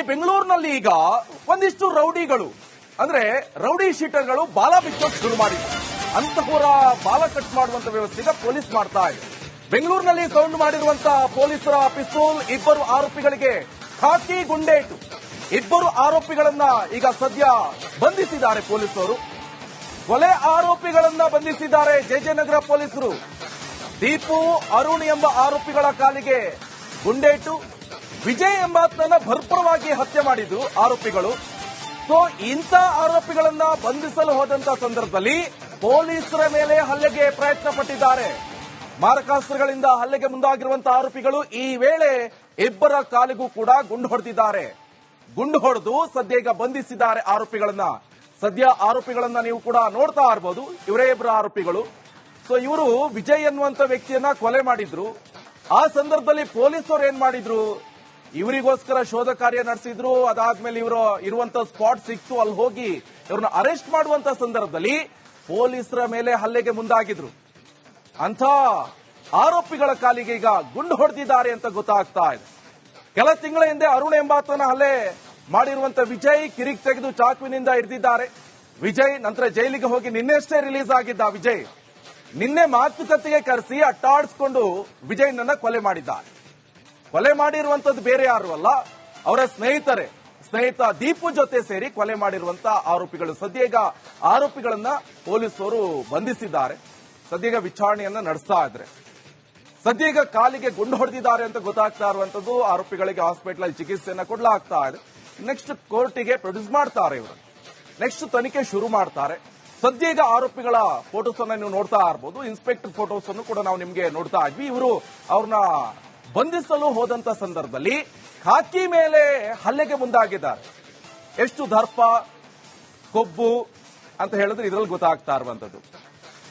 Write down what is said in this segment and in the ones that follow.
ಬೆಂಗಳೂರಿನಲ್ಲಿ ಈಗ ಒಂದಿಷ್ಟು ರೌಡಿಗಳು ಅಂದ್ರೆ ರೌಡಿ ಶೀಟರ್ಗಳು ಬಾಲ ಬಿಚ್ಚೋಕ್ ಶುರು ಮಾಡಿದ್ರು. ಅಂತಹವರ ಬಾಲ ಕಟ್ ಮಾಡುವಂತ ವ್ಯವಸ್ಥೆ ಈಗ ಪೊಲೀಸ್ ಮಾಡ್ತಾ ಇದೆ. ಬೆಂಗಳೂರಿನಲ್ಲಿ ಸೌಂಡ್ ಮಾಡಿರುವಂತಹ ಪೊಲೀಸರ ಪಿಸ್ತೂಲ್, ಇಬ್ಬರು ಆರೋಪಿಗಳಿಗೆ ಖಾಕಿ ಗುಂಡೇಟು. ಇಬ್ಬರು ಆರೋಪಿಗಳನ್ನ ಈಗ ಸದ್ಯ ಬಂಧಿಸಿದ್ದಾರೆ ಪೊಲೀಸರು. ಕೊಲೆ ಆರೋಪಿಗಳನ್ನ ಬಂಧಿಸಿದ್ದಾರೆ ಜೆಜೆನಗರ ಪೊಲೀಸರು. ದೀಪು, ಅರುಣ್ ಎಂಬ ಆರೋಪಿಗಳ ಕಾಲಿಗೆ ಗುಂಡೇಟು. ವಿಜಯ್ ಎಂಬಾತನನ್ನ ಭರ್ಪರವಾಗಿ ಹತ್ಯೆ ಮಾಡಿದ್ರು ಆರೋಪಿಗಳು. ಸೊ ಇಂಥ ಆರೋಪಿಗಳನ್ನ ಬಂಧಿಸಲು ಹೋದಂತ ಸಂದರ್ಭದಲ್ಲಿ ಪೊಲೀಸರ ಮೇಲೆ ಹಲ್ಲೆಗೆ ಪ್ರಯತ್ನ ಪಟ್ಟಿದ್ದಾರೆ. ಮಾರಕಾಸ್ತ್ರಗಳಿಂದ ಹಲ್ಲೆಗೆ ಮುಂದಾಗಿರುವಂತಹ ಆರೋಪಿಗಳು ಈ ವೇಳೆ ಇಬ್ಬರ ಕಾಲಿಗೂ ಕೂಡ ಗುಂಡು ಹೊಡೆದಿದ್ದಾರೆ. ಗುಂಡು ಹೊಡೆದು ಸದ್ಯ ಈಗ ಬಂಧಿಸಿದ್ದಾರೆ ಆರೋಪಿಗಳನ್ನ. ಸದ್ಯ ಆರೋಪಿಗಳನ್ನ ನೀವು ಕೂಡ ನೋಡ್ತಾ ಇರಬಹುದು. ಇವರೇ ಇಬ್ಬರು ಆರೋಪಿಗಳು. ಸೊ ಇವರು ವಿಜಯ್ ಎನ್ನುವಂತ ವ್ಯಕ್ತಿಯನ್ನ ಕೊಲೆ ಮಾಡಿದ್ರು. ಆ ಸಂದರ್ಭದಲ್ಲಿ ಪೊಲೀಸರು ಏನ್ ಮಾಡಿದ್ರು, ಇವರಿಗೋಸ್ಕರ ಶೋಧ ಕಾರ್ಯ ನಡೆಸಿದ್ರು. ಅದಾದ್ಮೇಲೆ ಇವರು ಇರುವಂತ ಸ್ಪಾಟ್ ಸಿಕ್ತು, ಅಲ್ಲಿ ಹೋಗಿ ಇವ್ರನ್ನ ಅರೆಸ್ಟ್ ಮಾಡುವಂತ ಸಂದರ್ಭದಲ್ಲಿ ಪೊಲೀಸರ ಮೇಲೆ ಹಲ್ಲೆಗೆ ಮುಂದಾಗಿದ್ರು. ಅಂತ ಆರೋಪಿಗಳ ಕಾಲಿಗೆ ಈಗ ಗುಂಡು ಹೊಡೆದಿದ್ದಾರೆ ಅಂತ ಗೊತ್ತಾಗ್ತಾ ಇದೆ. ಕೆಲ ತಿಂಗಳ ಹಿಂದೆ ಅರುಣ್ ಎಂಬಾತನ ಹಲ್ಲೆ ಮಾಡಿರುವಂತ ವಿಜಯ್ ಕಿರಿಕ್ ತೆಗೆದು ಚಾಕುವಿನಿಂದ ಹಿಡಿದಿದ್ದಾರೆ. ವಿಜಯ್ ನಂತರ ಜೈಲಿಗೆ ಹೋಗಿ ನಿನ್ನೆಷ್ಟೇ ರಿಲೀಸ್ ಆಗಿದ್ದ ವಿಜಯ್. ನಿನ್ನೆ ಮಾತುಕತೆಗೆ ಕರೆಸಿ ಅಟ್ಟಾಡಿಸಿಕೊಂಡು ವಿಜಯ್ನನ್ನ ಕೊಲೆ ಮಾಡಿದ್ದಾರೆ. ಕೊಲೆ ಮಾಡಿರುವಂತದ್ದು ಬೇರೆ ಯಾರು ಅಲ್ಲ, ಅವರ ಸ್ನೇಹಿತ ದೀಪು ಜೊತೆ ಸೇರಿ ಕೊಲೆ ಮಾಡಿರುವಂತಹ ಆರೋಪಿಗಳು. ಸದ್ಯ ಈಗ ಆರೋಪಿಗಳನ್ನ ಪೊಲೀಸರು ಬಂಧಿಸಿದ್ದಾರೆ. ಸದ್ಯ ಈಗ ವಿಚಾರಣೆಯನ್ನ ನಡೆಸ್ತಾ ಇದ್ದಾರೆ. ಸದ್ಯ ಈಗ ಕಾಲಿಗೆ ಗುಂಡು ಹೊಡೆದಿದ್ದಾರೆ ಅಂತ ಗೊತ್ತಾಗ್ತಾ ಇರುವಂತದ್ದು. ಆರೋಪಿಗಳಿಗೆ ಹಾಸ್ಪಿಟಲ್ ಚಿಕಿತ್ಸೆಯನ್ನ ಕೊಡಲಾಗ್ತಾ ಇದೆ. ನೆಕ್ಸ್ಟ್ ಕೋರ್ಟಿಗೆ ಪ್ರೊಡ್ಯೂಸ್ ಮಾಡ್ತಾರೆ ಇವರು. ನೆಕ್ಸ್ಟ್ ತನಿಖೆ ಶುರು ಮಾಡ್ತಾರೆ. ಸದ್ಯ ಈಗ ಆರೋಪಿಗಳ ಫೋಟೋಸ್ ಅನ್ನ ನೀವು ನೋಡ್ತಾ ಇರಬಹುದು. ಇನ್ಸ್ಪೆಕ್ಟರ್ ಫೋಟೋಸ್ ಅನ್ನು ಕೂಡ ನಾವು ನಿಮಗೆ ನೋಡ್ತಾ ಇದ್ವಿ. ಇವರು ಅವ್ರನ್ನ ಬಂಧಿಸಲು ಹೋದಂತ ಸಂದರ್ಭದಲ್ಲಿ ಖಾಕಿ ಮೇಲೆ ಹಲ್ಲೆಗೆ ಮುಂದಾಗಿದ್ದಾರೆ. ಎಷ್ಟು ದರ್ಪ ಕೊಬ್ಬು ಅಂತ ಹೇಳಿದ್ರೆ ಇದರಲ್ಲಿ ಗೊತ್ತಾಗ್ತಾ ಇರುವಂತದ್ದು.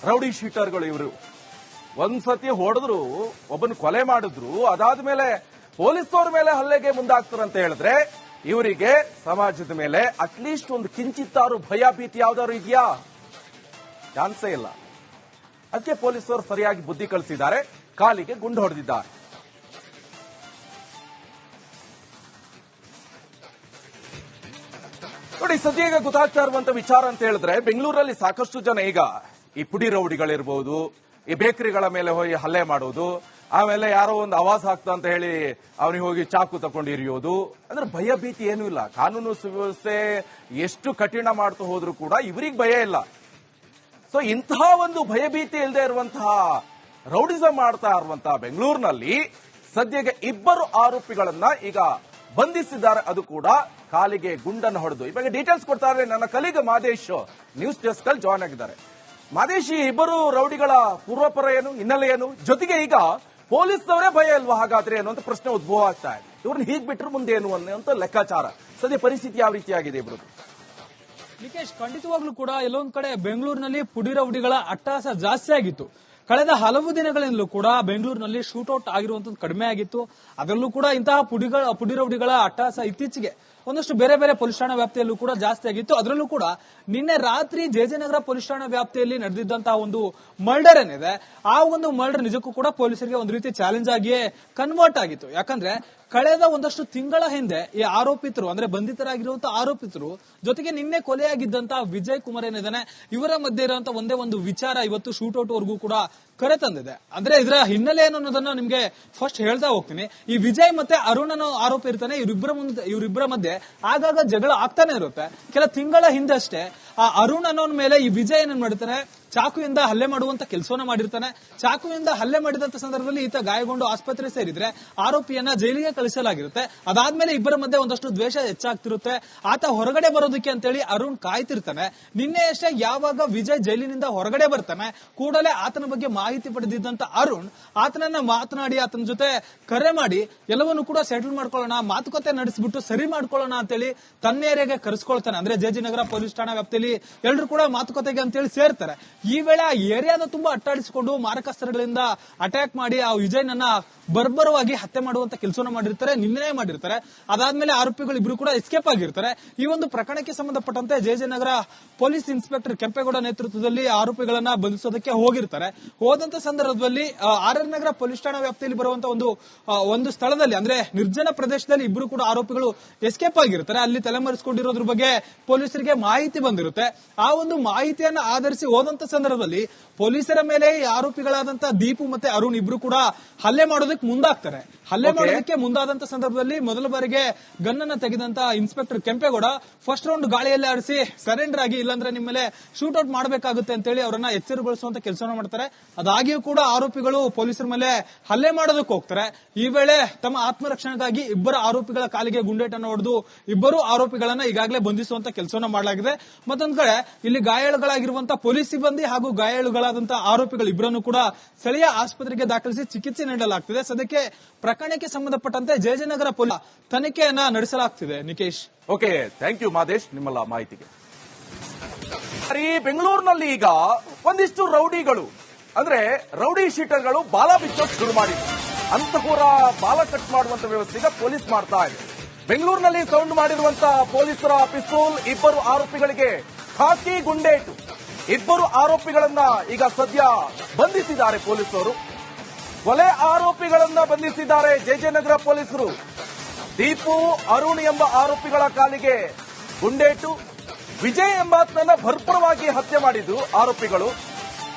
ರೌಡಿ ಶೀಟರ್ಗಳು ಇವರು. ಒಂದ್ಸತಿ ಹೊಡೆದ್ರು, ಒಬ್ಬನ ಕೊಲೆ ಮಾಡಿದ್ರು, ಅದಾದ್ಮೇಲೆ ಪೊಲೀಸರ ಮೇಲೆ ಹಲ್ಲೆಗೆ ಮುಂದಾಗ್ತಾರೆ ಅಂತ ಹೇಳಿದ್ರೆ ಇವರಿಗೆ ಸಮಾಜದ ಮೇಲೆ ಅಟ್ಲೀಸ್ಟ್ ಒಂದು ಕಿಂಚಿತ್ತಾರು ಭಯ ಭೀತಿ ಯಾವ್ದಾದ್ರು ಇದೆಯಾ? ಚಾನ್ಸೇ ಇಲ್ಲ. ಅದಕ್ಕೆ ಪೊಲೀಸರು ಸರಿಯಾಗಿ ಬುದ್ಧಿ ಕಲಿಸಿದ್ದಾರೆ, ಕಾಲಿಗೆ ಗುಂಡು ಹೊಡೆದಿದ್ದಾರೆ. ನೋಡಿ, ಸದ್ಯ ಈಗ ಗೊತ್ತಾಗ್ತಾ ಇರುವಂತ ವಿಚಾರ ಅಂತ ಹೇಳಿದ್ರೆ ಬೆಂಗಳೂರಲ್ಲಿ ಸಾಕಷ್ಟು ಜನ ಈಗ ಈ ಪುಡಿ ರೌಡಿಗಳಿರ್ಬೋದು, ಈ ಬೇಕರಿಗಳ ಮೇಲೆ ಹೋಗಿ ಹಲ್ಲೆ ಮಾಡೋದು, ಆಮೇಲೆ ಯಾರೋ ಒಂದು ಆವಾಜ್ ಹಾಕ್ತಾ ಅಂತ ಹೇಳಿ ಅವನಿಗೆ ಹೋಗಿ ಚಾಕು ತಕೊಂಡು ಇರಿಯೋದು. ಅಂದ್ರೆ ಭಯ ಭೀತಿ ಏನೂ ಇಲ್ಲ. ಕಾನೂನು ಸುವ್ಯವಸ್ಥೆ ಎಷ್ಟು ಕಠಿಣ ಮಾಡ್ತಾ ಹೋದ್ರೂ ಕೂಡ ಇವರಿಗೆ ಭಯ ಇಲ್ಲ. ಸೊ ಇಂತಹ ಒಂದು ಭಯಭೀತಿ ಇಲ್ಲದೆ ಇರುವಂತಹ ರೌಡಿಸಂ ಮಾಡ್ತಾ ಇರುವಂತಹ ಬೆಂಗಳೂರಿನಲ್ಲಿ ಸದ್ಯಕ್ಕೆ ಇಬ್ಬರು ಆರೋಪಿಗಳನ್ನ ಈಗ ಬಂಧಿಸಿದ್ದಾರೆ. ಅದು ಕೂಡ ಕಾಲಿಗೆ ಗುಂಡನ್ನು ಹೊಡೆದು. ಇವಾಗ ಡೀಟೇಲ್ಸ್ ಕೊಡ್ತಾರೆ ನನ್ನ ಕಲೀಗ ಮಾದೇಶ್, ನ್ಯೂಸ್ ಡೆಸ್ಕ್ ಅಲ್ಲಿ ಜಾಯ್ನ್ ಆಗಿದ್ದಾರೆ. ಮಾದೇಶ್, ಈ ಇಬ್ಬರು ರೌಡಿಗಳ ಪೂರ್ವಪರ ಏನು, ಹಿನ್ನೆಲೆ ಏನು, ಜೊತೆಗೆ ಈಗ ಪೊಲೀಸ್ನವರೇ ಭಯ ಇಲ್ವಾ ಹಾಗಾದ್ರೆ ಅನ್ನುವಂತ ಪ್ರಶ್ನೆ ಉದ್ಭವ ಆಗ್ತಾ ಇದೆ. ಇವ್ರನ್ನ ಹೀಗ್ ಬಿಟ್ರೆ ಮುಂದೆ ಏನು ಅನ್ನುವಂತ ಲೆಕ್ಕಾಚಾರ. ಸದ್ಯ ಪರಿಸ್ಥಿತಿ ಯಾವ ರೀತಿಯಾಗಿದೆ ಇಬ್ಬರು? ನಿಕೇಶ್, ಖಂಡಿತವಾಗ್ಲೂ ಕೂಡ ಎಲ್ಲೊಂದ್ ಕಡೆ ಬೆಂಗಳೂರಿನಲ್ಲಿ ಪುಡಿ ರೌಡಿಗಳ ಅಟ್ಟಹಾಸ ಜಾಸ್ತಿ ಆಗಿತ್ತು. ಕಳೆದ ಹಲವು ದಿನಗಳಿಂದಲೂ ಕೂಡ ಬೆಂಗಳೂರಿನಲ್ಲಿ ಶೂಟೌಟ್ ಆಗಿರುವಂತದ್ದು ಕಡಿಮೆ ಆಗಿತ್ತು. ಅದರಲ್ಲೂ ಕೂಡ ಇಂತಹ ಪುಡಿ ರೌಡಿಗಳ ಅಟ್ಟಹಾಸ ಇತ್ತೀಚೆಗೆ ಒಂದಷ್ಟು ಬೇರೆ ಬೇರೆ ಪೊಲೀಸ್ ಠಾಣಾ ವ್ಯಾಪ್ತಿಯಲ್ಲೂ ಕೂಡ ಜಾಸ್ತಿ ಆಗಿತ್ತು. ಅದರಲ್ಲೂ ಕೂಡ ನಿನ್ನೆ ರಾತ್ರಿ ಜೆಜೆನಗರ ಪೊಲೀಸ್ ಠಾಣಾ ವ್ಯಾಪ್ತಿಯಲ್ಲಿ ನಡೆದಿದ್ದಂತಹ ಒಂದು ಮರ್ಡರ್ ಏನಿದೆ, ಆ ಒಂದು ಮರ್ಡರ್ ನಿಜಕ್ಕೂ ಕೂಡ ಪೊಲೀಸರಿಗೆ ಒಂದು ರೀತಿ ಚಾಲೆಂಜ್ ಆಗಿಯೇ ಕನ್ವರ್ಟ್ ಆಗಿತ್ತು. ಯಾಕಂದ್ರೆ ಕಳೆದ ಒಂದಷ್ಟು ತಿಂಗಳ ಹಿಂದೆ ಈ ಆರೋಪಿತರು ಅಂದ್ರೆ ಬಂಧಿತರಾಗಿರುವಂತಹ ಆರೋಪಿತರು ಜೊತೆಗೆ ನಿನ್ನೆ ಕೊಲೆಯಾಗಿದ್ದಂತಹ ವಿಜಯ್ ಕುಮಾರ್ ಏನಿದ್ದಾನೆ, ಇವರ ಮಧ್ಯೆ ಇರುವಂತಹ ಒಂದೇ ಒಂದು ವಿಚಾರ ಇವತ್ತು ಶೂಟೌಟ್ ವರೆಗೂ ಕೂಡ ಕರೆ ತಂದಿದೆ. ಅಂದ್ರೆ ಇದರ ಹಿನ್ನೆಲೆ ಏನು ಅನ್ನೋದನ್ನ ನಿಮ್ಗೆ ಫಸ್ಟ್ ಹೇಳ್ತಾ ಹೋಗ್ತೀನಿ. ಈ ವಿಜಯ್ ಮತ್ತೆ ಅರುಣ್ ಅನ್ನೋ ಆರೋಪಿ ಇರ್ತಾನೆ, ಇವರಿಬ್ಬರ ಮಧ್ಯೆ ಆಗಾಗ ಜಗಳ ಆಗ್ತಾನೆ ಇರುತ್ತೆ. ಕೆಲ ತಿಂಗಳ ಹಿಂದಷ್ಟೇ ಆ ಅರುಣ್ ಅನ್ನೋನ್ ಮೇಲೆ ಈ ವಿಜಯ್ ಏನ್ ಮಾಡ್ತಾನೆ, ಚಾಕುವಿಂದ ಹಲ್ಲೆ ಮಾಡುವಂತ ಕೆಲಸವನ್ನ ಮಾಡಿರ್ತಾನೆ. ಚಾಕುವಿಂದ ಹಲ್ಲೆ ಮಾಡಿದಂತ ಸಂದರ್ಭದಲ್ಲಿ ಈತ ಗಾಯಗೊಂಡು ಆಸ್ಪತ್ರೆ ಸೇರಿದ್ರೆ ಆರೋಪಿಯನ್ನ ಜೈಲಿಗೆ ಕಳಿಸಲಾಗಿರುತ್ತೆ. ಅದಾದ್ಮೇಲೆ ಇಬ್ಬರ ಮಧ್ಯೆ ಒಂದಷ್ಟು ದ್ವೇಷ ಹೆಚ್ಚಾಗ್ತಿರುತ್ತೆ. ಆತ ಹೊರಗಡೆ ಬರೋದಕ್ಕೆ ಅಂತೇಳಿ ಅರುಣ್ ಕಾಯ್ತಿರ್ತಾನೆ. ನಿನ್ನೆ ಅಷ್ಟೇ ಯಾವಾಗ ವಿಜಯ್ ಜೈಲಿನಿಂದ ಹೊರಗಡೆ ಬರ್ತಾನೆ, ಕೂಡಲೇ ಆತನ ಬಗ್ಗೆ ಮಾಹಿತಿ ಪಡೆದಿದ್ದಂತ ಅರುಣ್ ಆತನನ್ನ ಮಾತನಾಡಿ ಆತನ ಜೊತೆ ಕರೆ ಮಾಡಿ ಎಲ್ಲವನ್ನೂ ಕೂಡ ಸೆಟಲ್ ಮಾಡ್ಕೊಳ್ಳೋಣ, ಮಾತುಕತೆ ನಡೆಸಿಬಿಟ್ಟು ಸರಿ ಮಾಡ್ಕೊಳ್ಳೋಣ ಅಂತೇಳಿ ತನ್ನ ಏರಿಯಾಗೆ ಕರೆಸ್ಕೊಳ್ತಾನೆ. ಅಂದ್ರೆ ಜೆಜೆನಗರ ಪೊಲೀಸ್ ಠಾಣಾ ವ್ಯಾಪ್ತಿಯಲ್ಲಿ ಎಲ್ಲರೂ ಕೂಡ ಮಾತುಕತೆಗೆ ಅಂತೇಳಿ ಸೇರ್ತಾರೆ. ಈ ವೇಳೆ ಆ ಏರಿಯಾದ ತುಂಬಾ ಅಟ್ಟಾಡಿಸಿಕೊಂಡು ಮಾರಕಾಸ್ತ್ರಗಳಿಂದ ಅಟ್ಯಾಕ್ ಮಾಡಿ ಆ ವಿಜಯ್ನನ್ನ ಬರ್ಬರವಾಗಿ ಹತ್ಯೆ ಮಾಡುವಂತ ಕೆಲಸವನ್ನ ಮಾಡಿರ್ತಾರೆ, ನಿನ್ನೆ ಮಾಡಿರ್ತಾರೆ. ಅದಾದ್ಮೇಲೆ ಆರೋಪಿಗಳು ಇಬ್ರು ಕೂಡ ಎಸ್ಕೇಪ್ ಆಗಿರ್ತಾರೆ. ಈ ಒಂದು ಪ್ರಕರಣಕ್ಕೆ ಸಂಬಂಧಪಟ್ಟಂತೆ ಜಯನಗರ ಪೊಲೀಸ್ ಇನ್ಸ್ಪೆಕ್ಟರ್ ಕೆಂಪೇಗೌಡ ನೇತೃತ್ವದಲ್ಲಿ ಆರೋಪಿಗಳನ್ನ ಬಂಧಿಸೋದಕ್ಕೆ ಹೋಗಿರ್ತಾರೆ. ಹೋದಂತ ಸಂದರ್ಭದಲ್ಲಿ ಆರ್ಆರ್ ನಗರ ಪೊಲೀಸ್ ಠಾಣಾ ವ್ಯಾಪ್ತಿಯಲ್ಲಿ ಬರುವಂತಹ ಒಂದು ಸ್ಥಳದಲ್ಲಿ ಅಂದ್ರೆ ನಿರ್ಜನ ಪ್ರದೇಶದಲ್ಲಿ ಇಬ್ರು ಕೂಡ ಆರೋಪಿಗಳು ಎಸ್ಕೇಪ್ ಆಗಿರ್ತಾರೆ. ಅಲ್ಲಿ ತಲೆಮರೆಸಿಕೊಂಡಿರೋದ್ರ ಬಗ್ಗೆ ಪೊಲೀಸರಿಗೆ ಮಾಹಿತಿ ಬಂದಿರುತ್ತೆ. ಆ ಒಂದು ಮಾಹಿತಿಯನ್ನ ಆಧರಿಸಿ ಹೋದಂತ ಸಂದರ್ಭದಲ್ಲಿ ಪೊಲೀಸರ ಮೇಲೆ ಈ ಆರೋಪಿಗಳಾದಂತಹ ದೀಪು ಮತ್ತೆ ಅರುಣ್ ಇಬ್ರು ಕೂಡ ಹಲ್ಲೆ ಮಾಡೋದಕ್ಕೆ ಮುಂದಾಗ್ತಾರೆ. ಹಲ್ಲೆ ಮಾಡೋದಕ್ಕೆ ಮುಂದಾದಂತ ಸಂದರ್ಭದಲ್ಲಿ ಮೊದಲ ಬಾರಿಗೆ ಗನ್ನನ್ನ ತೆಗೆದಂತ ಇನ್ಸ್ಪೆಕ್ಟರ್ ಕೆಂಪೇಗೌಡ ಫಸ್ಟ್ ರೌಂಡ್ ಗಾಳಿಯಲ್ಲಿ ಆಡಿಸಿ ಸರೆಂಡರ್ ಆಗಿ, ಇಲ್ಲಾಂದ್ರೆ ನಿಮ್ಮ ಮೇಲೆ ಶೂಟ್ ಔಟ್ ಮಾಡಬೇಕಾಗುತ್ತೆ ಅಂತ ಹೇಳಿ ಅವರನ್ನ ಎಚ್ಚರಗೊಳಿಸುವಂತ ಕೆಲಸವನ್ನ ಮಾಡ್ತಾರೆ. ಅದಾಗಿಯೂ ಕೂಡ ಆರೋಪಿಗಳು ಪೊಲೀಸರ ಮೇಲೆ ಹಲ್ಲೆ ಮಾಡೋದಕ್ಕೆ ಹೋಗ್ತಾರೆ. ಈ ವೇಳೆ ತಮ್ಮ ಆತ್ಮರಕ್ಷಣೆಗಾಗಿ ಇಬ್ಬರ ಆರೋಪಿಗಳ ಕಾಲಿಗೆ ಗುಂಡೇಟನ್ನು ಹೊಡೆದು ಇಬ್ಬರು ಆರೋಪಿಗಳನ್ನ ಈಗಾಗಲೇ ಬಂಧಿಸುವಂತ ಕೆಲಸವನ್ನ ಮಾಡಲಾಗಿದೆ. ಮತ್ತೊಂದು ಕಡೆ ಇಲ್ಲಿ ಗಾಯಾಳುಗಳಾಗಿರುವಂತಹ ಪೊಲೀಸ್ ಸಿಬ್ಬಂದಿ ಹಾಗೂ ಗಾಯಾಳುಗಳಾದಂತಹ ಆರೋಪಿಗಳು ಇಬ್ಬರನ್ನು ಕೂಡ ಸ್ಥಳೀಯ ಆಸ್ಪತ್ರೆಗೆ ದಾಖಲಿಸಿ ಚಿಕಿತ್ಸೆ ನೀಡಲಾಗ್ತಿದೆ. ಸದ್ಯಕ್ಕೆ ಪ್ರಕರಣಕ್ಕೆ ಸಂಬಂಧಪಟ್ಟಂತೆ ಜಯನಗರ ಪೊಲೀಸ್ ತನಿಖೆಯನ್ನ ನಡೆಸಲಾಗ್ತಿದೆ. Nikesh, okay, thank you Madesh ನಿಮ್ಮೆಲ್ಲ ಮಾಹಿತಿಗೆ. ಬೆಂಗಳೂರಿನಲ್ಲಿ ಈಗ ಒಂದಿಷ್ಟು ರೌಡಿಗಳು ಅಂದ್ರೆ ರೌಡಿ ಶೀಟರ್ಗಳು ಬಾಲ ಬಿಚ್ಚೋಕ್ ಶುರು ಮಾಡಿದ್ರು. ಅಂತಹವರ ಬಾಲ ಕಟ್ ಮಾಡುವಂತ ವ್ಯವಸ್ಥೆ ಈಗ ಪೊಲೀಸ್ ಮಾಡ್ತಾ ಇದೆ. ಬೆಂಗಳೂರಿನಲ್ಲಿ ಸೌಂಡ್ ಮಾಡಿರುವಂತಹ ಪೊಲೀಸರ ಪಿಸ್ತೂಲ್, ಇಬ್ಬರು ಆರೋಪಿಗಳಿಗೆ ಖಾಕಿ ಗುಂಡೇಟು. ಇಬ್ಬರು ಆರೋಪಿಗಳನ್ನ ಈಗ ಸದ್ಯ ಬಂಧಿಸಿದ್ದಾರೆ ಪೊಲೀಸರು. ಕೊಲೆ ಆರೋಪಿಗಳನ್ನ ಬಂಧಿಸಿದ್ದಾರೆ ಜಯನಗರ ಪೊಲೀಸರು. ದೀಪು, ಅರುಣ್ ಎಂಬ ಆರೋಪಿಗಳ ಕಾಲಿಗೆ ಗುಂಡೇಟು. ವಿಜಯ್ ಎಂಬಾತನನ್ನ ಭರ್ಪರವಾಗಿ ಹತ್ಯೆ ಮಾಡಿದ್ರು ಆರೋಪಿಗಳು.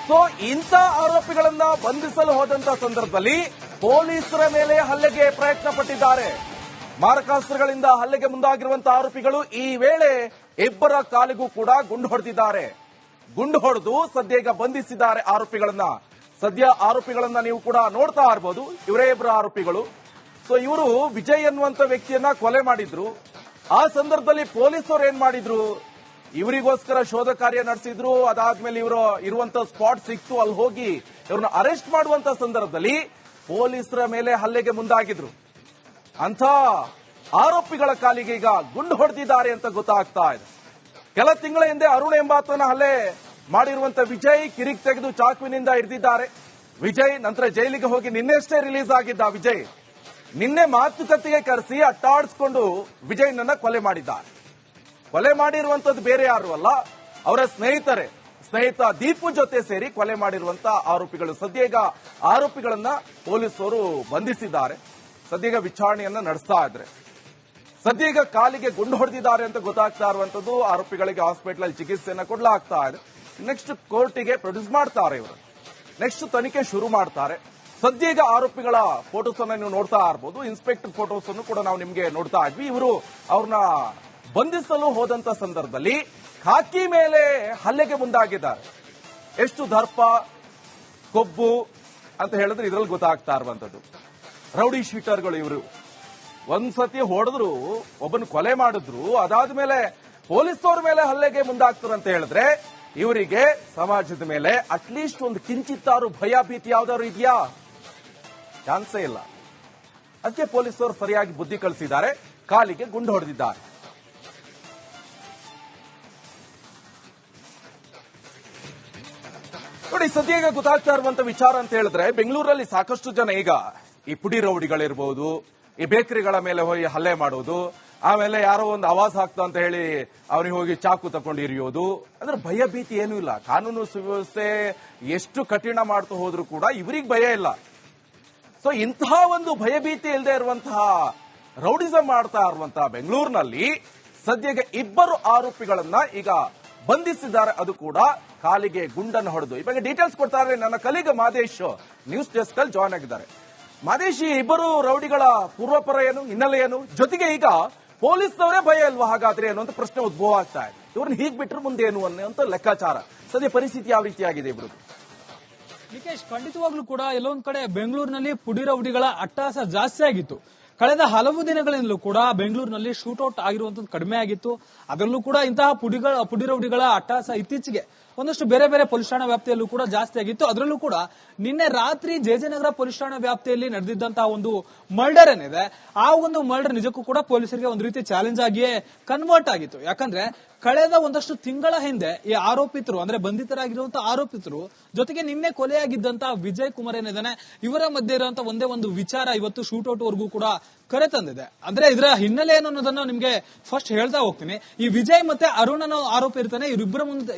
ಸೊ ಇಂಥ ಆರೋಪಿಗಳನ್ನ ಬಂಧಿಸಲು ಹೋದಂತ ಸಂದರ್ಭದಲ್ಲಿ ಪೊಲೀಸರ ಮೇಲೆ ಹಲ್ಲೆಗೆ ಪ್ರಯತ್ನ ಪಟ್ಟಿದ್ದಾರೆ. ಮಾರಕಾಸ್ತ್ರಗಳಿಂದ ಹಲ್ಲೆಗೆ ಮುಂದಾಗಿರುವಂತಹ ಆರೋಪಿಗಳು ಈ ವೇಳೆ ಇಬ್ಬರ ಕಾಲಿಗೂ ಕೂಡ ಗುಂಡು ಹೊಡೆದಿದ್ದಾರೆ. ಗುಂಡು ಹೊಡೆದು ಸದ್ಯ ಈಗ ಬಂಧಿಸಿದ್ದಾರೆ ಆರೋಪಿಗಳನ್ನ. ಸದ್ಯ ಆರೋಪಿಗಳನ್ನ ನೀವು ಕೂಡ ನೋಡ್ತಾ ಇರಬಹುದು. ಇವರೇ ಇಬ್ಬರು ಆರೋಪಿಗಳು. ಸೊ ಇವರು ವಿಜಯ್ ಅನ್ನುವಂತ ವ್ಯಕ್ತಿಯನ್ನ ಕೊಲೆ ಮಾಡಿದ್ರು. ಆ ಸಂದರ್ಭದಲ್ಲಿ ಪೊಲೀಸರು ಏನ್ ಮಾಡಿದ್ರು, ಇವರಿಗೋಸ್ಕರ ಶೋಧ ಕಾರ್ಯ ನಡೆಸಿದ್ರು. ಅದಾದ್ಮೇಲೆ ಇವರು ಇರುವಂತ ಸ್ಪಾಟ್ ಸಿಕ್ತು, ಅಲ್ಲಿ ಹೋಗಿ ಇವ್ರನ್ನ ಅರೆಸ್ಟ್ ಮಾಡುವಂತ ಸಂದರ್ಭದಲ್ಲಿ ಪೊಲೀಸರ ಮೇಲೆ ಹಲ್ಲೆಗೆ ಮುಂದಾಗಿದ್ರು. ಅಂತ ಆರೋಪಿಗಳ ಕಾಲಿಗೆ ಈಗ ಗುಂಡು ಹೊಡೆದಿದ್ದಾರೆ ಅಂತ ಗೊತ್ತಾಗ್ತಾ ಇದೆ. ಕೆಲ ತಿಂಗಳ ಹಿಂದೆ ಅರುಣ್ ಎಂಬಾತನ ಹಲ್ಲೆ ಮಾಡಿರುವಂತ ವಿಜಯ್ ಕಿರಿಕ್ ತೆಗೆದು ಚಾಕುವಿನಿಂದ ಹಿಡಿದಿದ್ದಾರೆ. ವಿಜಯ್ ನಂತರ ಜೈಲಿಗೆ ಹೋಗಿ ನಿನ್ನೆಷ್ಟೇ ರಿಲೀಸ್ ಆಗಿದ್ದ ವಿಜಯ್ ನಿನ್ನೆ ಮಾತುಕತೆಗೆ ಕರೆಸಿ ಅಟ್ಟಾಡಿಸಿಕೊಂಡು ವಿಜಯ್ನನ್ನ ಕೊಲೆ ಮಾಡಿದ್ದಾರೆ. ಕೊಲೆ ಮಾಡಿರುವಂತದ್ದು ಬೇರೆ ಯಾರು ಅಲ್ಲ, ಅವರ ಸ್ನೇಹಿತ ದೀಪು ಜೊತೆ ಸೇರಿ ಕೊಲೆ ಮಾಡಿರುವಂತ ಆರೋಪಿಗಳು. ಸದ್ಯ ಈಗ ಆರೋಪಿಗಳನ್ನ ಪೊಲೀಸರು ಬಂಧಿಸಿದ್ದಾರೆ. ಸದ್ಯ ಈಗ ವಿಚಾರಣೆಯನ್ನ ನಡೆಸ್ತಾ ಇದ್ರೆ. ಸದ್ಯ ಈಗ ಕಾಲಿಗೆ ಗುಂಡು ಹೊಡೆದಿದ್ದಾರೆ ಅಂತ ಗೊತ್ತಾಗ್ತಾ ಇರುವಂತದ್ದು. ಆರೋಪಿಗಳಿಗೆ ಹಾಸ್ಪಿಟಲ್ ಅಲ್ಲಿ ಚಿಕಿತ್ಸೆಯನ್ನ ಕೊಡಲಾಗ್ತಾ ಇದೆ. ನೆಕ್ಸ್ಟ್ ಕೋರ್ಟಿಗೆ ಪ್ರೊಡ್ಯೂಸ್ ಮಾಡ್ತಾರೆ ಇವರು. ನೆಕ್ಸ್ಟ್ ತನಿಖೆ ಶುರು ಮಾಡ್ತಾರೆ. ಸದ್ಯ ಈಗ ಆರೋಪಿಗಳ ಫೋಟೋಸ್ ಅನ್ನ ನೀವು ನೋಡ್ತಾ ಇರಬಹುದು. ಇನ್ಸ್ಪೆಕ್ಟರ್ ಫೋಟೋಸ್ ಅನ್ನು ಕೂಡ ನಾವು ನಿಮಗೆ ನೋಡ್ತಾ ಇದ್ವಿ. ಇವರು ಅವ್ರನ್ನ ಬಂಧಿಸಲು ಹೋದಂತ ಸಂದರ್ಭದಲ್ಲಿ ಖಾಕಿ ಮೇಲೆ ಹಲ್ಲೆಗೆ ಮುಂದಾಗಿದ್ದಾರೆ. ಎಷ್ಟು ದರ್ಪ ಕೊಬ್ಬು ಅಂತ ಹೇಳಿದ್ರೆ ಇದರಲ್ಲಿ ಗೊತ್ತಾಗ್ತಾ ಇರುವಂತದ್ದು. ರೌಡಿ ಶೀಟರ್ಗಳು ಇವರು. ಒಂದ್ಸತಿ ಹೊಡೆದ್ರು, ಒಬ್ಬನ ಕೊಲೆ ಮಾಡಿದ್ರು, ಅದಾದ್ಮೇಲೆ ಪೊಲೀಸರ ಮೇಲೆ ಹಲ್ಲೆಗೆ ಮುಂದಾಗ್ತಾರೆ ಅಂತ ಹೇಳಿದ್ರೆ ಇವರಿಗೆ ಸಮಾಜದ ಮೇಲೆ ಅಟ್ಲೀಸ್ಟ್ ಒಂದು ಕಿಂಚಿತ್ತಾರು ಭಯ ಭೀತಿ ಯಾವ್ದಾದ್ರು ಇದೆಯಾ? ಚಾನ್ಸೇ ಇಲ್ಲ. ಅದಕ್ಕೆ ಪೊಲೀಸರು ಸರಿಯಾಗಿ ಬುದ್ಧಿ ಕಳಿಸಿದ್ದಾರೆ, ಕಾಲಿಗೆ ಗುಂಡು ಹೊಡೆದಿದ್ದಾರೆ. ನೋಡಿ, ಸದ್ಯ ಈಗ ಗೊತ್ತಾಗ್ತಾ ಇರುವಂತ ವಿಚಾರ ಅಂತ ಹೇಳಿದ್ರೆ ಬೆಂಗಳೂರಲ್ಲಿ ಸಾಕಷ್ಟು ಜನ ಈಗ ಈ ಪುಡಿ ರೌಡಿಗಳಿರ್ಬೋದು, ಈ ಬೇಕರಿಗಳ ಮೇಲೆ ಹೋಗಿ ಹಲ್ಲೆ ಮಾಡೋದು, ಆಮೇಲೆ ಯಾರೋ ಒಂದು ಆವಾಜ್ ಹಾಕ್ತಾ ಅಂತ ಹೇಳಿ ಅವನಿಗೆ ಹೋಗಿ ಚಾಕು ತಕೊಂಡು ಇರಿಯೋದು. ಅಂದ್ರೆ ಭಯ ಭೀತಿ ಏನೂ ಇಲ್ಲ. ಕಾನೂನು ಸುವ್ಯವಸ್ಥೆ ಎಷ್ಟು ಕಠಿಣ ಮಾಡ್ತಾ ಹೋದ್ರೂ ಕೂಡ ಇವರಿಗೆ ಭಯ ಇಲ್ಲ. ಸೊ ಇಂತಹ ಒಂದು ಭಯಭೀತಿ ಇಲ್ಲದೆ ಇರುವಂತಹ ರೌಡಿಸಂ ಮಾಡ್ತಾ ಇರುವಂತಹ ಬೆಂಗಳೂರಿನಲ್ಲಿ ಸದ್ಯಕ್ಕೆ ಇಬ್ಬರು ಆರೋಪಿಗಳನ್ನ ಈಗ ಬಂಧಿಸಿದ್ದಾರೆ. ಅದು ಕೂಡ ಕಾಲಿಗೆ ಗುಂಡನ್ನು ಹೊಡೆದು. ಇವಾಗ ಡೀಟೇಲ್ಸ್ ಕೊಡ್ತಾರೆ ನನ್ನ ಕಲೀಗ ಮಾದೇಶ್, ನ್ಯೂಸ್ ಡೆಸ್ಕ್ ಅಲ್ಲಿ ಜಾಯ್ನ್ ಆಗಿದ್ದಾರೆ. ಮಾದೇಶ್, ಈ ಇಬ್ಬರು ರೌಡಿಗಳ ಪೂರ್ವಪರ ಏನು, ಹಿನ್ನೆಲೆ ಏನು, ಜೊತೆಗೆ ಈಗ ಪೊಲೀಸ್ನವರೇ ಭಯ ಇಲ್ವಾ ಹಾಗಾದ್ರೆ ಅನ್ನುವಂತ ಪ್ರಶ್ನೆ ಉದ್ಭವ ಆಗ್ತಾ ಇದೆ. ಇವ್ರನ್ನ ಹೀಗ್ ಬಿಟ್ರೆ ಮುಂದೆ ಏನು ಅನ್ನುವಂತ ಲೆಕ್ಕಾಚಾರ. ಸದ್ಯ ಪರಿಸ್ಥಿತಿ ಯಾವ ರೀತಿಯಾಗಿದೆ ಇಬ್ರು? ನಿಕೇಶ್, ಖಂಡಿತವಾಗ್ಲೂ ಕೂಡ ಎಲ್ಲೊಂದ್ ಕಡೆ ಬೆಂಗಳೂರಿನಲ್ಲಿ ಪುಡಿ ರೌಡಿಗಳ ಅಟ್ಟಹಾಸ ಜಾಸ್ತಿ ಆಗಿತ್ತು. ಕಳೆದ ಹಲವು ದಿನಗಳಿಂದಲೂ ಕೂಡ ಬೆಂಗಳೂರಿನಲ್ಲಿ ಶೂಟೌಟ್ ಆಗಿರುವಂತದ್ದು ಕಡಿಮೆ ಆಗಿತ್ತು. ಅದರಲ್ಲೂ ಕೂಡ ಇಂತಹ ಪುಡಿ ರೌಡಿಗಳ ಅಟ್ಟಹಾಸ ಇತ್ತೀಚೆಗೆ ಒಂದಷ್ಟು ಬೇರೆ ಬೇರೆ ಪೊಲೀಸ್ ಠಾಣಾ ವ್ಯಾಪ್ತಿಯಲ್ಲೂ ಕೂಡ ಜಾಸ್ತಿ ಆಗಿತ್ತು. ಅದರಲ್ಲೂ ಕೂಡ ನಿನ್ನೆ ರಾತ್ರಿ ಜೆಜೆನಗರ ಪೊಲೀಸ್ ಠಾಣಾ ವ್ಯಾಪ್ತಿಯಲ್ಲಿ ನಡೆದಿದ್ದಂತಹ ಒಂದು ಮರ್ಡರ್ ಏನಿದೆ, ಆ ಒಂದು ಮರ್ಡರ್ ನಿಜಕ್ಕೂ ಕೂಡ ಪೊಲೀಸರಿಗೆ ಒಂದು ರೀತಿ ಚಾಲೆಂಜ್ ಆಗಿಯೇ ಕನ್ವರ್ಟ್ ಆಗಿತ್ತು. ಯಾಕಂದ್ರೆ ಕಳೆದ ಒಂದಷ್ಟು ತಿಂಗಳ ಹಿಂದೆ ಈ ಆರೋಪಿತರು ಅಂದ್ರೆ ಬಂಧಿತರಾಗಿರುವಂತಹ ಆರೋಪಿತರು ಜೊತೆಗೆ ನಿನ್ನೆ ಕೊಲೆಯಾಗಿದ್ದಂತಹ ವಿಜಯ್ ಕುಮಾರ್ ಏನಿದ್ದಾನೆ, ಇವರ ಮಧ್ಯೆ ಇರುವಂತಹ ಒಂದೇ ಒಂದು ವಿಚಾರ ಇವತ್ತು ಶೂಟೌಟ್ ವರೆಗೂ ಕೂಡ ಕರೆ ತಂದಿದೆ. ಅಂದ್ರೆ ಇದರ ಹಿನ್ನೆಲೆ ಏನು ಅನ್ನೋದನ್ನ ನಿಮ್ಗೆ ಫಸ್ಟ್ ಹೇಳ್ತಾ ಹೋಗ್ತೀನಿ. ಈ ವಿಜಯ್ ಮತ್ತೆ ಅರುಣ್ ಅನ್ನೋ ಆರೋಪಿ ಇರ್ತಾನೆ,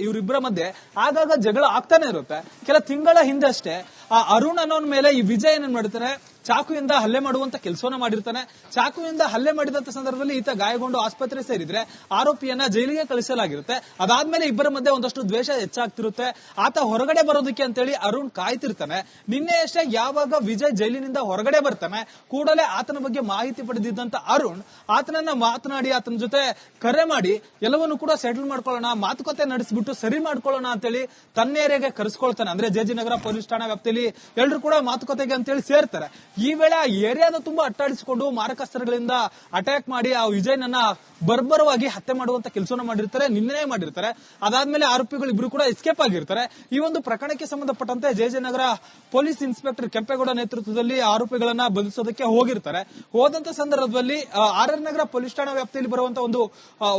ಇವರಿಬ್ಬರ ಮಧ್ಯೆ ಆಗಾಗ ಜಗಳ ಆಗ್ತಾನೆ ಇರುತ್ತೆ. ಕೆಲ ತಿಂಗಳ ಹಿಂದೆ ಅಷ್ಟೇ ಆ ಅರುಣ್ ಅನ್ನೋನ್ ಮೇಲೆ ಈ ವಿಜಯ್ ಏನ್ ಮಾಡ್ತಾನೆ, ಚಾಕುವಿಂದ ಹಲ್ಲೆ ಮಾಡುವಂತ ಕೆಲಸವನ್ನ ಮಾಡಿರ್ತಾನೆ. ಚಾಕುವಿಂದ ಹಲ್ಲೆ ಮಾಡಿದಂತ ಸಂದರ್ಭದಲ್ಲಿ ಈತ ಗಾಯಗೊಂಡು ಆಸ್ಪತ್ರೆ ಸೇರಿದ್ರೆ ಆರೋಪಿಯನ್ನ ಜೈಲಿಗೆ ಕಳಿಸಲಾಗಿರುತ್ತೆ. ಅದಾದ್ಮೇಲೆ ಇಬ್ಬರ ಮಧ್ಯೆ ಒಂದಷ್ಟು ದ್ವೇಷ ಹೆಚ್ಚಾಗ್ತಿರುತ್ತೆ. ಆತ ಹೊರಗಡೆ ಬರೋದಕ್ಕೆ ಅಂತೇಳಿ ಅರುಣ್ ಕಾಯ್ತಿರ್ತಾನೆ. ನಿನ್ನೆ ಅಷ್ಟೇ ಯಾವಾಗ ವಿಜಯ್ ಜೈಲಿನಿಂದ ಹೊರಗಡೆ ಬರ್ತಾನೆ, ಕೂಡಲೇ ಆತನ ಬಗ್ಗೆ ಮಾಹಿತಿ ಪಡೆದಿದ್ದಂತ ಅರುಣ್ ಆತನನ್ನ ಮಾತನಾಡಿ ಆತನ ಜೊತೆ ಕರೆ ಮಾಡಿ ಎಲ್ಲವನ್ನೂ ಕೂಡ ಸೆಟಲ್ ಮಾಡ್ಕೊಳ್ಳೋಣ, ಮಾತುಕತೆ ನಡೆಸಿಬಿಟ್ಟು ಸರಿ ಮಾಡ್ಕೊಳ್ಳೋಣ ಅಂತೇಳಿ ತನ್ನ ಏರಿಯಾಗೆ ಕರೆಸ್ಕೊಳ್ತಾನೆ. ಅಂದ್ರೆ ಜೆಜೆನಗರ ಪೊಲೀಸ್ ಠಾಣಾ ವ್ಯಾಪ್ತಿಯಲ್ಲಿ ಎಲ್ಲರೂ ಕೂಡ ಮಾತುಕತೆಗೆ ಅಂತೇಳಿ ಸೇರ್ತಾರೆ. ಈ ವೇಳೆ ಆ ಏರಿಯಾದ ತುಂಬಾ ಅಟ್ಟಾಡಿಸಿಕೊಂಡು ಮಾರಕಾಸ್ತ್ರಗಳಿಂದ ಅಟ್ಯಾಕ್ ಮಾಡಿ ಆ ವಿಜಯ್ನನ್ನ ಬರ್ಬರವಾಗಿ ಹತ್ಯೆ ಮಾಡುವಂತ ಕೆಲಸವನ್ನ ಮಾಡಿರ್ತಾರೆ, ನಿನ್ನೆ ಮಾಡಿರ್ತಾರೆ. ಅದಾದ್ಮೇಲೆ ಆರೋಪಿಗಳು ಇಬ್ರು ಕೂಡ ಎಸ್ಕೇಪ್ ಆಗಿರ್ತಾರೆ. ಈ ಒಂದು ಪ್ರಕರಣಕ್ಕೆ ಸಂಬಂಧಪಟ್ಟಂತೆ ಜೆಜೆನಗರ ಪೊಲೀಸ್ ಇನ್ಸ್ಪೆಕ್ಟರ್ ಕೆಂಪೇಗೌಡ ನೇತೃತ್ವದಲ್ಲಿ ಆರೋಪಿಗಳನ್ನ ಬಂಧಿಸೋದಕ್ಕೆ ಹೋಗಿರ್ತಾರೆ. ಹೋದಂತ ಸಂದರ್ಭದಲ್ಲಿ ಆರ್ ಆರ್ ನಗರ ಪೊಲೀಸ್ ಠಾಣಾ ವ್ಯಾಪ್ತಿಯಲ್ಲಿ ಬರುವಂತಹ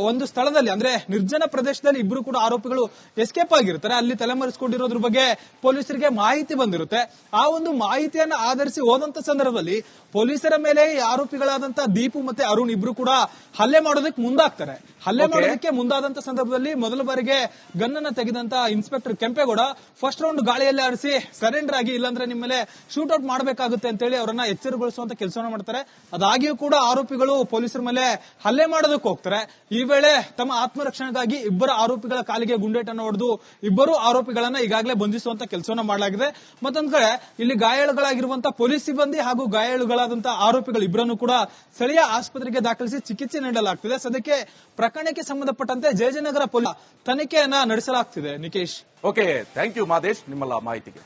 ಒಂದು ಸ್ಥಳದಲ್ಲಿ ಅಂದ್ರೆ ನಿರ್ಜನ ಪ್ರದೇಶದಲ್ಲಿ ಇಬ್ರು ಕೂಡ ಆರೋಪಿಗಳು ಎಸ್ಕೇಪ್ ಆಗಿರ್ತಾರೆ. ಅಲ್ಲಿ ತಲೆಮರೆಸಿಕೊಂಡಿರೋದ್ರ ಬಗ್ಗೆ ಪೊಲೀಸರಿಗೆ ಮಾಹಿತಿ ಬಂದಿರುತ್ತೆ. ಆ ಒಂದು ಮಾಹಿತಿಯನ್ನ ಆಧರಿಸಿ ಹೋದಂತ ಸಂದರ್ಭದಲ್ಲಿ ಪೊಲೀಸರ ಮೇಲೆ ಆರೋಪಿಗಳಾದಂತಹ ದೀಪು ಮತ್ತೆ ಅರುಣ್ ಇಬ್ರು ಕೂಡ ಹಲ್ಲೆ ಮಾಡೋದಕ್ಕೆ ಮುಂದಾಗ್ತಾರೆ. ಹಲ್ಲೆ ಮಾಡೋದಕ್ಕೆ ಮುಂದಾದಂತ ಸಂದರ್ಭದಲ್ಲಿ ಮೊದಲ ಬಾರಿಗೆ ಗನ್ನನ್ನ ತೆಗೆದಂತ ಇನ್ಸ್ಪೆಕ್ಟರ್ ಕೆಂಪೇಗೌಡ ಫಸ್ಟ್ ರೌಂಡ್ ಗಾಳಿಯಲ್ಲಿ ಆಡಿಸಿ ಸರೆಂಡರ್ ಆಗಿ, ಇಲ್ಲಾಂದ್ರೆ ನಿಮ್ಮ ಮೇಲೆ ಶೂಟ್ಔಟ್ ಮಾಡಬೇಕಾಗುತ್ತೆ ಅಂತೇಳಿ ಅವರನ್ನ ಎಚ್ಚರಗೊಳಿಸುವಂತ ಕೆಲಸವನ್ನ ಮಾಡ್ತಾರೆ. ಅದಾಗಿಯೂ ಕೂಡ ಆರೋಪಿಗಳು ಪೊಲೀಸರ ಮೇಲೆ ಹಲ್ಲೆ ಮಾಡೋದಕ್ಕೆ ಹೋಗ್ತಾರೆ. ಈ ವೇಳೆ ತಮ್ಮ ಆತ್ಮರಕ್ಷಣೆಗಾಗಿ ಇಬ್ಬರ ಆರೋಪಿಗಳ ಕಾಲಿಗೆ ಗುಂಡೇಟನ್ನು ಹೊಡೆದು ಇಬ್ಬರು ಆರೋಪಿಗಳನ್ನ ಈಗಾಗಲೇ ಬಂಧಿಸುವಂತ ಕೆಲಸವನ್ನ ಮಾಡಲಾಗಿದೆ. ಮತ್ತೊಂದ್ ಕಡೆ ಇಲ್ಲಿ ಗಾಯಾಳುಗಳಾಗಿರುವಂತಹ ಪೊಲೀಸ್ ಸಿಬ್ಬಂದಿ ಹಾಗೂ ಗಾಯಾಳುಗಳಾದಂತಹ ಆರೋಪಿಗಳು ಇಬ್ಬರನ್ನು ಕೂಡ ಸ್ಥಳೀಯ ಆಸ್ಪತ್ರೆಗೆ ದಾಖಲಿಸಿ ಚಿಕಿತ್ಸೆ ನೀಡಲಾಗ್ತಿದೆ. ಸದ್ಯಕ್ಕೆ ಪ್ರಕರಣಕ್ಕೆ ಸಂಬಂಧಪಟ್ಟಂತೆ ಜೆಜೆನಗರ ಪೊಲೀಸ್ ತನಿಖೆಯನ್ನ ನಡೆಸಲಾಗ್ತಿದೆ. Nikesh, okay, thank you Madesh ನಿಮ್ಮೆಲ್ಲ ಮಾಹಿತಿಗೆ.